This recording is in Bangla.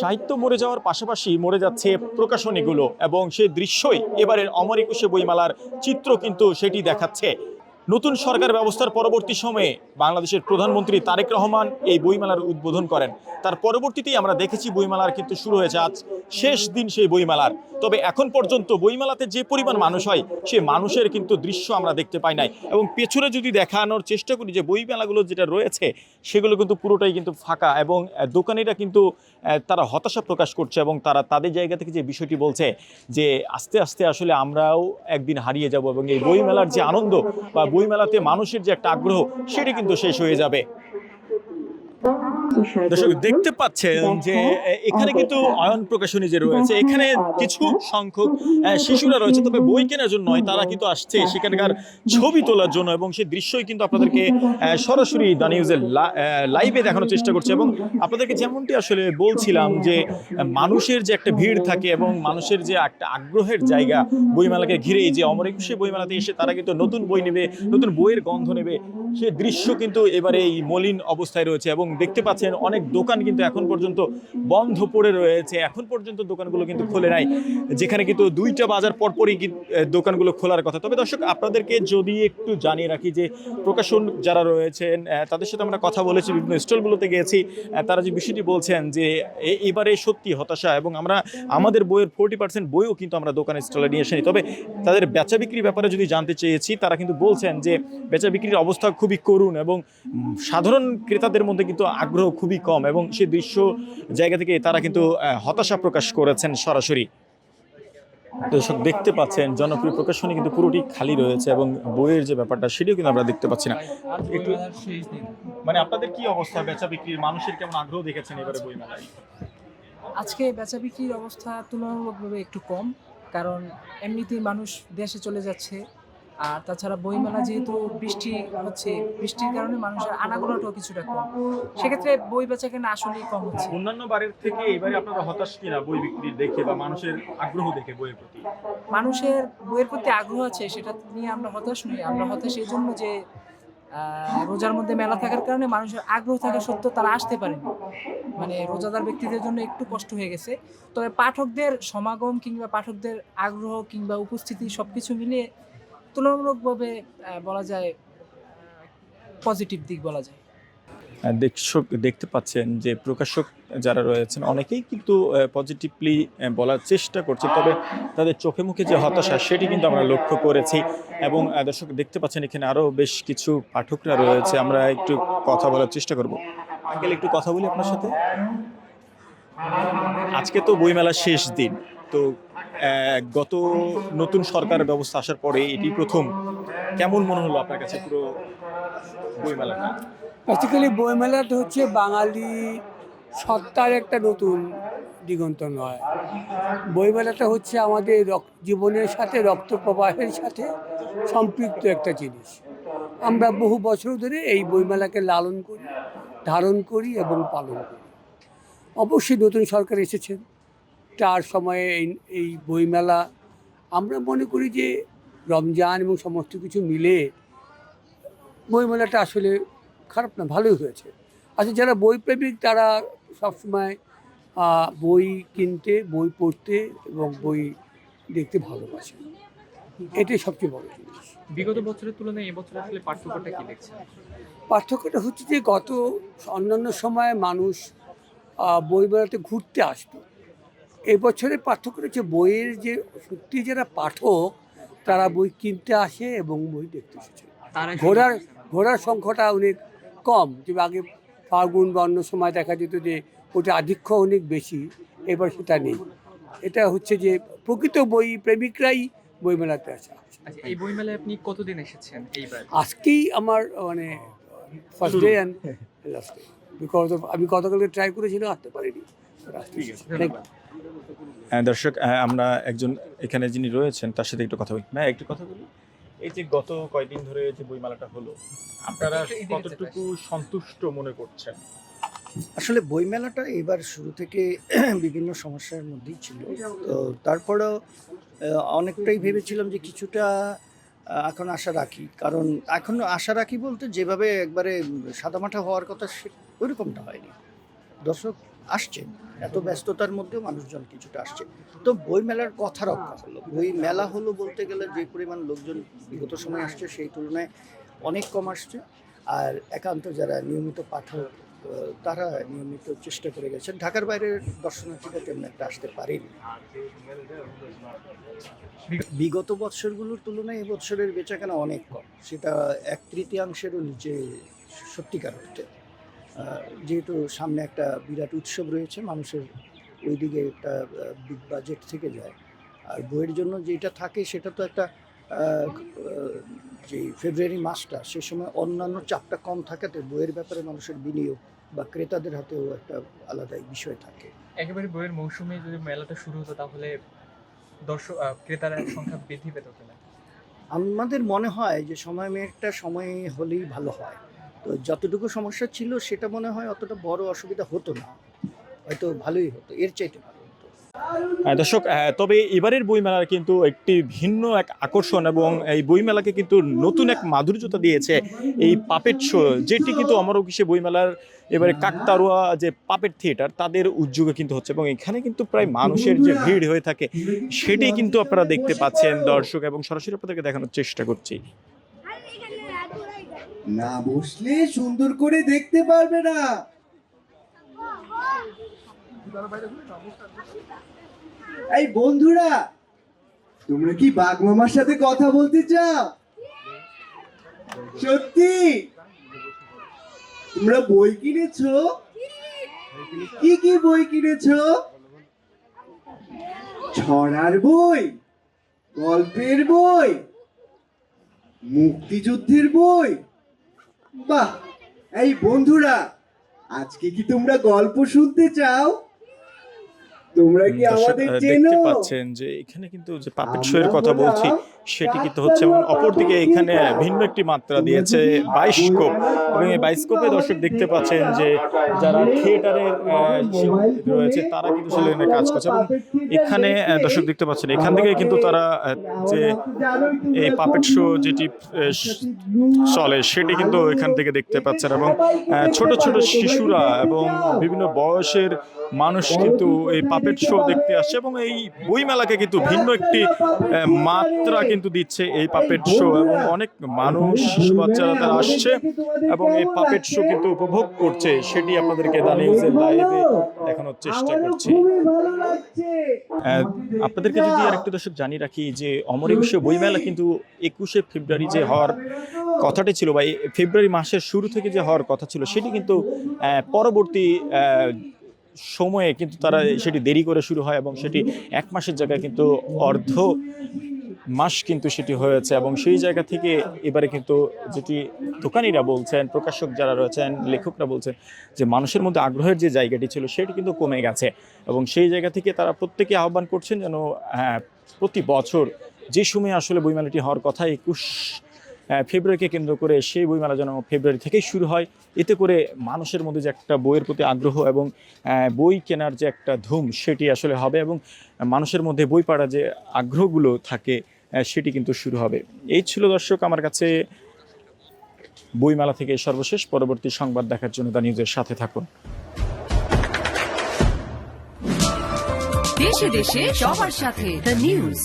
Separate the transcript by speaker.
Speaker 1: সাহিত্য মরে যাওয়ার পাশাপাশি মরে যাচ্ছে প্রকাশনীগুলো, এবং সেই দৃশ্যই এবারের অমর একুশে বইমেলার চিত্র কিন্তু সেটি দেখাচ্ছে। নতুন সরকার ব্যবস্থার পরবর্তী সময়ে বাংলাদেশের প্রধানমন্ত্রী তারেক রহমান এই বইমেলার উদ্বোধন করেন। তার পরবর্তীতেই আমরা দেখেছি বইমেলার কিন্তু শুরু হয়েছে, আজ শেষ দিন সেই বইমেলার। তবে এখন পর্যন্ত বইমেলাতে যে পরিমাণ মানুষ হয়, সে মানুষের কিন্তু দৃশ্য আমরা দেখতে পাই নাই। এবং পেছনে যদি দেখানোর চেষ্টা করি যে বইমেলাগুলো যেটা রয়েছে সেগুলো কিন্তু পুরোটাই কিন্তু ফাঁকা, এবং দোকানিরা কিন্তু তারা হতাশা প্রকাশ করছে, এবং তারা তাদের জায়গা থেকে যে বিষয়টি বলছে যে আস্তে আস্তে আসলে আমরাও একদিন হারিয়ে যাব, এবং এই বইমেলার যে আনন্দ বা বইমেলাতে মানুষের যে একটা আগ্রহ সেটি কিন্তু শেষ হয়ে যাবে। দর্শক দেখতে পাচ্ছেন যে এখানে কিন্তু অয়ন প্রকাশনী যে রয়েছে, এখানে কিছু সংখ্যক শিশুরা রয়েছে, তবে বই কেনার জন্য নয়, তারা কিন্তু আসছে সেখানকার ছবি তোলার জন্য, এবং সেই দৃশ্যই কিন্তু আপনাদেরকে সরাসরি দ্য নিউজের লাইভে দেখানোর চেষ্টা করছে। এবং আপনাদেরকে যেমনটি আসলে বলছিলাম যে মানুষের যে একটা ভিড় থাকে এবং মানুষের যে একটা আগ্রহের জায়গা বইমেলাকে ঘিরেই, যে অমর একুশে বইমেলাতে এসে তারা কিন্তু নতুন বই নেবে, নতুন বইয়ের গন্ধ নেবে, সে দৃশ্য কিন্তু এবারে এই মলিন অবস্থায় রয়েছে। এবং দেখতে পাচ্ছেন অনেক দোকান কিন্তু এখন পর্যন্ত বন্ধ পড়ে রয়েছে, এখন পর্যন্ত দোকানগুলো কিন্তু খোলে নাই, যেখানে কিন্তু 2টা বাজার পরপরই দোকানগুলো খোলার কথা। তবে দর্শক আপনাদেরকে যদি একটু জানিয়ে রাখি যে প্রকাশন যারা রয়েছেন তাদের সাথে আমরা কথা বলেছি, বিভিন্ন স্টলগুলোতে গিয়েছি, তারা যে বিষয়টি বলছেন যে এবারে সত্যি হতাশা, এবং আমরা আমাদের বইয়ের 40% বইও কিন্তু আমরা দোকানের স্টলে নিয়ে আসিনি। তবে তাদের বেচা বিক্রির ব্যাপারে যদি জানতে চেয়েছি, তারা কিন্তু বলছেন যে বেচা বিক্রির অবস্থা খুবই করুণ, এবং সাধারণ ক্রেতাদের মধ্যে কিন্তু আগ্রহ খুবই কম, এবং সেই দৃশ্য জায়গা থেকে তারা কিন্তু হতাশা প্রকাশ করেছেন সরাসরি। দর্শক দেখতে পাচ্ছেন জনপ্রিয় প্রকাশনী কিন্তু পুরোটি খালি রয়েছে, এবং বইয়ের যে ব্যাপারটা সেটিও কিন্তু আমরা দেখতে পাচ্ছি না। একটু মানে আপনাদের কি অবস্থা বেচা বিক্রির, মানুষের কেমন আগ্রহ দেখেছেন এবারে বইমেলায়?
Speaker 2: আজকে বেচা বিক্রির অবস্থা তুলনামূলকভাবে একটু কম, কারণ এমনিতেই মানুষ দেশে চলে যাচ্ছে। আর তাছাড়া বইমেলা যেহেতু বৃষ্টি হচ্ছে, বৃষ্টির কারণে মানুষের আনাগোনাটাও কিছুটা কম, সেক্ষেত্রে বই বেচা কেনা আসলেই কম হচ্ছে।
Speaker 1: অন্যান্য বারের থেকে এবারে আপনারা হতাশ কিনা বই বিক্রি দেখে বা মানুষের আগ্রহ দেখে বইয়ের প্রতি?
Speaker 2: মানুষের বইয়ের প্রতি আগ্রহ আছে, সেটা নিয়ে আমরা হতাশ নই। আমরা হতাশ এই জন্য যে রোজার মধ্যে মেলা থাকার কারণে মানুষের আগ্রহ থাকা সত্ত্বেও তারা আসতে পারেনি। মানে রোজাদার ব্যক্তিদের জন্য একটু কষ্ট হয়ে গেছে। তবে পাঠকদের সমাগম কিংবা পাঠকদের আগ্রহ কিংবা উপস্থিতি সবকিছু মিলিয়ে তুলনামূলকভাবে বলা যায় পজিটিভ দিক বলা যায়।
Speaker 1: দর্শক দেখতে পাচ্ছেন যে প্রকাশক যারা রয়েছেন অনেকেই কিন্তু পজিটিভলি বলার চেষ্টা করছে, তবে তাদের চোখে মুখে যে হতাশা সেটি কিন্তু আমরা লক্ষ্য করেছি। এবং দর্শক দেখতে পাচ্ছেন এখানে আরও বেশ কিছু পাঠকরা রয়েছে, আমরা একটু কথা বলার চেষ্টা করব। আঙ্কেল একটু কথা বলি আপনার সাথে। আজকে তো বইমেলার শেষ দিন, তো গত নতুন সরকার ব্যবস্থা আসার পরে এটি প্রথম, কেমন মনে হলো আপনার কাছে পুরো বইমেলাটা?
Speaker 3: বেসিক্যালি বইমেলাটা হচ্ছে বাঙালি সত্তার একটা নতুন দিগন্ত নয়। বইমেলাটা হচ্ছে আমাদের জীবনের সাথে, রক্ত প্রবাহের সাথে সম্পৃক্ত একটা জিনিস। আমরা বহু বছর ধরে এই বইমেলাকে লালন করি, ধারণ করি এবং পালন করি। অবশ্যই নতুন সরকার এসেছেন, তার সময়ে এই বইমেলা আমরা মনে করি যে রমজান এবং সমস্ত কিছু মিলে বইমেলাটা আসলে খারাপ না, ভালোই হয়েছে। আচ্ছা, যারা বইপ্রেমিক তারা সবসময় বই কিনতে, বই পড়তে এবং বই দেখতে ভালোবাসে, এটাই সবচেয়ে বড় জিনিস।
Speaker 4: বিগত বছরের তুলনায় এবছর আসলে পার্থক্যটা কি দেখছেন?
Speaker 3: পার্থক্যটা হচ্ছে যে অন্যান্য সময় মানুষ বই মেলাতে ঘুরতে আসতো, এবছরের পার্থক্যটা হচ্ছে বইয়ের যে সত্যি যারা পাঠক তারা বই কিনতে আসে এবং বই দেখতে এসেছে। ঘোরার সংখ্যাটা অনেক কম, যে আগে ফাল্গুন বা অন্য সময় দেখা যেত যে ওটা আধিক্য অনেক বেশি, এবার সেটা নেই। এটা হচ্ছে যে প্রকৃত বই প্রেমিকরাই বই মেলাতে আসে।
Speaker 4: আচ্ছা, এই বই মেলায় আপনি কতদিন এসেছেন এইবার?
Speaker 3: আজকেই আমার মানে first day and last day, because আমি গতকালকে ট্রাই করেছিলাম, আসতে পারিনি।
Speaker 1: ঠিক আছে, ধন্যবাদ। দর্শক আমরা একজন এখানে যিনি রয়েছেন তার সাথে একটু কথা বলি। না একটু কথা বলি। এই যে গত কয়েকদিন ধরে যে বইমেলাটা হলো, আপনারা কতটুকু সন্তুষ্ট মনে করছেন?
Speaker 5: আসলে বইমেলাটা এবার শুরু থেকে বিভিন্ন সমস্যার মধ্যেই ছিল, তো তারপরেও অনেকটাই ভেবেছিলাম যে কিছুটা এখন আশা রাখি, কারণ এখন আশা রাখি বলতে যেভাবে একবারে সাদামাটা হওয়ার কথা ওইরকমটা হয়নি। দর্শক আসছে, এত ব্যস্ততার মধ্যেও মানুষজন কিছুটা আসছে। তো বইমেলার কথা রক্ষা হলো, বই মেলা হলো বলতে গেলে যে পরিমাণ লোকজন বিগত সময় আসছে সেই তুলনায় অনেক কম আসছে। আর একান্ত যারা নিয়মিত পাঠক তারা নিয়মিত চেষ্টা করে গেছেন। ঢাকার বাইরের দর্শনার্থীরা তেমন একটা আসতে পারেনি। বিগত বৎসরগুলোর তুলনায় এবছরের বেচাকেনা অনেক কম, সেটা 1/3-এরও নিচে সত্যিকার অর্থে। যেহেতু সামনে একটা বিরাট উৎসব রয়েছে, মানুষের ওই দিকে একটা বিগ বাজেট থেকে যায়। আর বইয়ের জন্য যেটা থাকে সেটা তো একটা যে ফেব্রুয়ারি মাসটা, সে সময় অন্যান্য চাপটা কম থাকাতে বইয়ের ব্যাপারে মানুষের বিনিয়োগ বা ক্রেতাদের হাতেও একটা আলাদাই বিষয় থাকে।
Speaker 4: একেবারে বইয়ের মৌসুমে যদি মেলাটা শুরু হতো তাহলে দর্শক ক্রেতার সংখ্যা বৃদ্ধি পেত কিনা?
Speaker 5: আমাদের মনে হয় যে একটা সময় হলেই ভালো হয়। তো যতটুকু সমস্যা ছিল সেটা মনে হয় অতটা বড় অসুবিধা হতো না, হয়তো ভালোই হতো, এর চাইতে ভালো হতো।
Speaker 1: দর্শক, তবে এবারের বইমেলার কিন্তু একটি ভিন্ন এক আকর্ষণ এবং এই বইমেলাকে কিন্তু নতুন এক মাধুর্যতা দিয়েছে এই পাপেট শো, যেটি কিন্তু অমর একুশে বইমেলার এবারে কাকতাড়ুয়া যে পাপেট থিয়েটার তাদের উদ্যোগে কিন্তু হচ্ছে এবং এখানে কিন্তু প্রায় মানুষের যে ভিড় হয়ে থাকে সেটি কিন্তু আপনারা দেখতে পাচ্ছেন দর্শক, এবং সরাসরি আপনাদেরকে দেখানোর চেষ্টা করছি।
Speaker 6: না বসলে সুন্দর করে দেখতে পারবে না। এই বন্ধুরা, তোমরা কি বাঘ মামার সাথে কথা বলতে চাও? সত্যি? তোমরা বই কিনেছো? কি কি বই কিনেছো? ছড়ার বই, গল্পের বই, মুক্তিযুদ্ধের বই। বাহ! এই বন্ধুরা, আজকে কি তোমরা গল্প শুনতে চাও? তোমরা কি আমাদের চেনো?
Speaker 1: দেখতে পাচ্ছেন যে এখানে কিন্তু যে পাপেট শো এর কথা বলছি সেটি কিন্তু হচ্ছে, এবং অপরদিকে এখানে ভিন্ন একটি মাত্রা দিয়েছে বায়োস্কোপ, এবং এই বায়োস্কোপে দর্শক দেখতে পাচ্ছেন যে যারা থিয়েটারের রয়েছে তারা কিন্তু সেখানে কাজ করছে, এবং এখানে দর্শক দেখতে পাচ্ছেন এখান থেকে কিন্তু তারা যে এই পাপেট শো যেটি চলে সেটি কিন্তু এখান থেকে দেখতে পাচ্ছেন, এবং ছোট ছোট শিশুরা এবং বিভিন্ন বয়সের মানুষ কিন্তু এই পাপেট শো দেখতে আসছে, এবং এই বইমেলাকে কিন্তু ভিন্ন একটি মাত্রা কিন্তু দিচ্ছে এই পাপেট শো, এবং অনেক মানুষ শিশু বাচ্চারা তারা আসছে এবং এই পাপেট শো কিন্তু উপভোগ করছে, সেটি আপনাদেরকে দা নিউজের লাইভে দেখানোর চেষ্টা করছি। আপনাদেরকে যদি আর একটু দর্শক জানিয়ে রাখি যে অমর একুশে বইমেলা কিন্তু 21শে ফেব্রুয়ারি যে হওয়ার কথাটি ছিল, বা ফেব্রুয়ারি মাসের শুরু থেকে যে হওয়ার কথা ছিল সেটি কিন্তু পরবর্তী সময়ে কিন্তু তারা সেটি দেরি করে শুরু হয়, এবং সেটি 1 মাসের জায়গায় কিন্তু অর্ধ মাস কিন্তু সেটি হয়েছে, এবং সেই জায়গা থেকে এবারে কিন্তু যেটি দোকানিরা বলছেন, প্রকাশক যারা রয়েছেন, লেখকরা বলছেন যে মানুষের মধ্যে আগ্রহের যে জায়গাটি ছিল সেটি কিন্তু কমে গেছে, এবং সেই জায়গা থেকে তারা প্রত্যেকে আহ্বান করছেন যেন প্রতি বছর যে সময় আসলে বইমেলাটি হওয়ার কথা 21 ফেব্রুয়ারিকে কেন্দ্র করে সেই বইমেলা যেন ফেব্রুয়ারি থেকেই শুরু হয়, এতে করে মানুষের মধ্যে যে একটা বইয়ের প্রতি আগ্রহ এবং বই কেনার যে একটা ধুম সেটি আসলে হবে, এবং মানুষের মধ্যে বই পড়ার যে আগ্রহগুলো থাকে সেটি কিন্তু শুরু হবে। এই ছিল দর্শক আমার কাছে বইমেলা থেকে সর্বশেষ। পরবর্তী সংবাদ দেখার জন্য দা নিউজের সাথে থাকুন।
Speaker 7: দেশে দেশে সবার সাথে দ্য নিউজ।